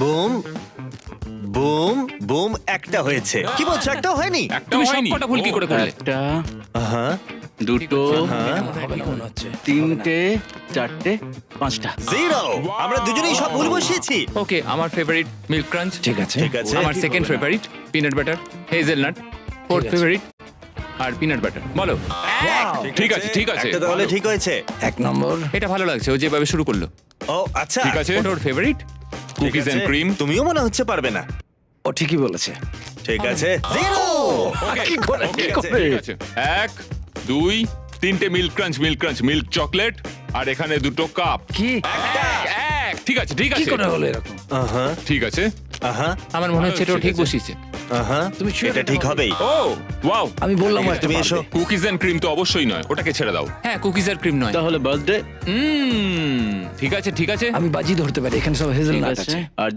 Boom boom boom, একটা হয়েছে। কি বলছো, একটাও হয়নি? একটা তুমি হয়নি। সবকটা ভুল কি করে করলে? একটা, হ্যাঁ দুটো, হ্যাঁ, তিনটে, চারটে, পাঁচটা। জিরো। আমরা দুজনেই সব ভুল বসিয়েছি। ওকে, আমার ফেভারিট মিল্ক ক্রাঞ্চ, ঠিক আছে। ঠিক আছে। আমার second favourite peanut butter, hazelnut, fourth favourite আর পিনাট বাটার। বলো। ঠিক আছে, ঠিক আছে। একটা তাহলে ঠিক হয়েছে। 1 নম্বর। এটা ভালো লাগছে, ও যেভাবে শুরু করলো। ও আচ্ছা, ঠিক আছে। ওটা ওর ফেভারিট। ঠিক কুকিজ আছে। And cream. তুমিও মনে হচ্ছে পারবে না। ও ঠিকই বলেছে। ঠিক আছে, জিরো। কি করে, কি করে? ঠিক আছে। 1 2 3টে মিল্ক ক্রাঞ্চ, মিল্ক চকলেট, আর এখানে দুটো কাপ। কি এক। ঠিক আছে, ঠিক কি আছে, করে হলো এরকম? আহা ঠিক আছে। আহা আমার মনে হচ্ছে এটা ও ঠিক ঠিক আছে। বসিয়েছে। আহা, তুমি sure এটা এটা ঠিক হবে? হবেই। ও ওয়াও, আমি বললাম ঠিক আছে, হয়তো তুমি এসো। পারবে। কুকিজ এন্ড ক্রিম তো অবশ্যই নয়, ওটাকে ছেড়ে দাও। হ্যাঁ, কুকিজ আর ক্রিম নয়। তাহলে বার্থডে ঠিক আছে, ঠিক আছে। আমি বাজি ধরতে পারি, এখানে সব হেজেলনাট ঠিক আছে। আছে। আর